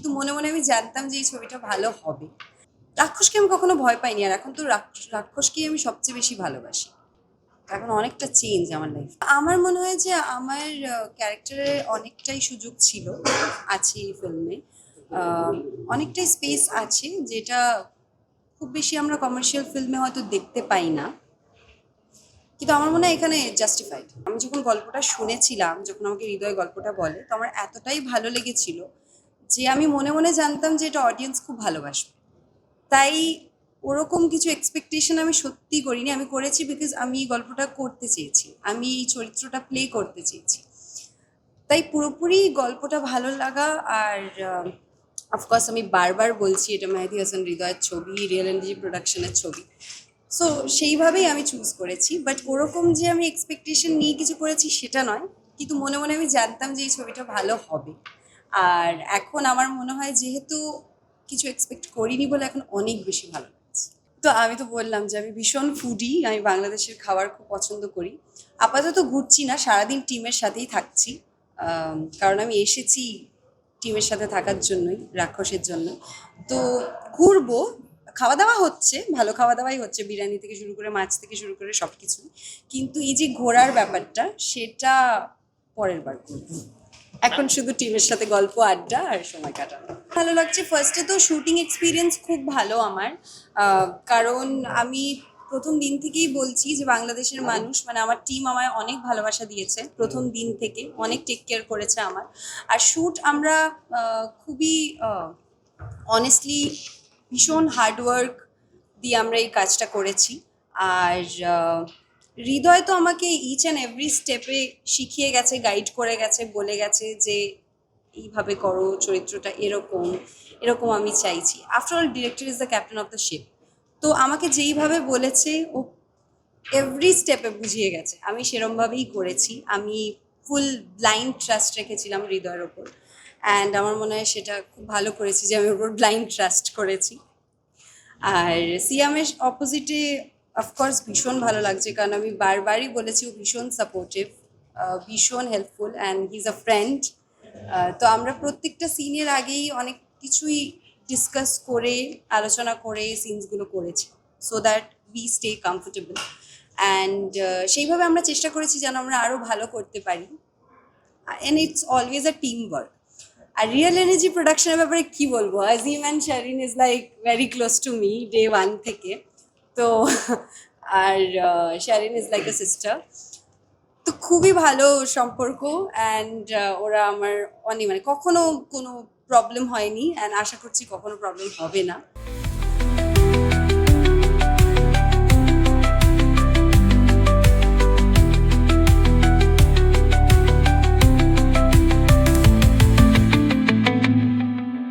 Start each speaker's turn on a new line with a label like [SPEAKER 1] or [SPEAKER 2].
[SPEAKER 1] কিন্তু মনে মনে আমি জানতাম যে এই ছবিটা ভালো হবে। রাক্ষসকে আমি কখনো ভয় পাইনি, আর এখন তো রাক্ষসকেই আমি সবচেয়ে বেশি ভালোবাসি। এখন অনেকটা চেঞ্জ আমার লাইফ। আমার মনে হয় যে আমার ক্যারেক্টারে অনেকটাই সুযোগ ছিল, আছে এই ফিল্মে। অনেকটাই স্পেস আছে, যেটা খুব বেশি আমরা কমার্শিয়াল ফিল্মে হয়তো দেখতে পাই না। কিন্তু আমার মনে হয় এখানে জাস্টিফাইড। আমি যখন গল্পটা শুনেছিলাম, যখন আমাকে হৃদয় গল্পটা বলে, তো আমার এতটাই ভালো লেগেছিল যে আমি মনে মনে জানতাম যে এটা অডিয়েন্স খুব ভালোবাসবে। তাই ওরকম কিছু এক্সপেকটেশন আমি সত্যি করিনি। আমি করেছি বিকজ আমি এই গল্পটা করতে চেয়েছি, আমি এই চরিত্রটা প্লে করতে চেয়েছি। তাই পুরোপুরি গল্পটা ভালো লাগা। আর অফকোর্স আমি বারবার বলছি, এটা মেহেদী হাসান হৃদয়ের ছবি, রিয়েল এনার্জি প্রোডাকশনের ছবি। সো সেইভাবেই আমি চুজ করেছি, বাট ওরকম যে আমি এক্সপেকটেশন নিয়ে কিছু করেছি সেটা নয়। কিন্তু মনে মনে আমি জানতাম যে এই ছবিটা ভালো হবে। আর এখন আমার মনে হয় যেহেতু কিছু এক্সপেক্ট করিনি বলে এখন অনেক বেশি ভালো লাগছে। তো আমি তো বললাম যে আমি ভীষণ ফুডি, আমি বাংলাদেশের খাবার খুব পছন্দ করি। আপাতত ঘুরছি না, সারাদিন টিমের সাথেই থাকছি। কারণ আমি এসেছি টিমের সাথে থাকার জন্যই, রাক্ষসের জন্য। তো ঘুরবো, খাওয়া দাওয়া হচ্ছে, ভালো খাওয়া দাওয়াই হচ্ছে, বিরিয়ানি থেকে শুরু করে মাছ থেকে শুরু করে সব কিছু। কিন্তু এই যে ঘোরার ব্যাপারটা, সেটা পরের বার করবো। এখন শুধু টিমের সাথে গল্প, আড্ডা আর সময় কাটানো ভালো লাগছে। ফার্স্টে তো শুটিং এক্সপিরিয়েন্স খুব ভালো আমার। কারণ আমি প্রথম দিন থেকেই বলছি যে বাংলাদেশের মানুষ, মানে আমার টিম আমায় অনেক ভালোবাসা দিয়েছে প্রথম দিন থেকে, অনেক টেক কেয়ার করেছে আমার। আর শ্যুট আমরা খুবই অনেস্টলি ভীষণ হার্ডওয়ার্ক দিয়ে আমরা এই কাজটা করেছি। আর হৃদয় তো আমাকে ইচ অ্যান্ড এভরি স্টেপে শিখিয়ে গেছে, গাইড করে গেছে, বলে গেছে যে এইভাবে করো, চরিত্রটা এরকম এরকম আমি চাইছি। After all director is the captain of the ship. তো আমাকে যেইভাবে বলেছে ও এভরি স্টেপে বুঝিয়ে গেছে, আমি সেরমভাবেই করেছি। আমি ফুল ব্লাইন্ড ট্রাস্ট রেখেছিলাম হৃদয়ের ওপর। অ্যান্ড আমার মনে হয় সেটা খুব ভালো করেছি যে আমি ওর উপর ব্লাইন্ড ট্রাস্ট করেছি। আর সিয়ামের অপোজিটে অফকোর্স ভীষণ ভালো লাগছে, কারণ আমি বারবারই বলেছি ও ভীষণ সাপোর্টিভ, ভীষণ helpful, and he is a friend. তো আমরা প্রত্যেকটা সিনের আগেই অনেক কিছুই ডিসকাস করে, আলোচনা করে সিনসগুলো করেছি, so that we stay comfortable. And সেইভাবে আমরা চেষ্টা করেছি যেন আমরা আরও ভালো করতে পারি। And it's always a team work. আর রিয়েল এনার্জি প্রোডাকশনের ব্যাপারে কি বলবো, Azim and Sharin is like very close to me day one থেকে। তো আর Sharin is like a sister. তো খুবই ভালো সম্পর্ক। অ্যান্ড ওরা আমার অনেক, মানে কখনো কোনো প্রবলেম হয়নি, অ্যান্ড আশা করছি কখনো প্রবলেম হবে না।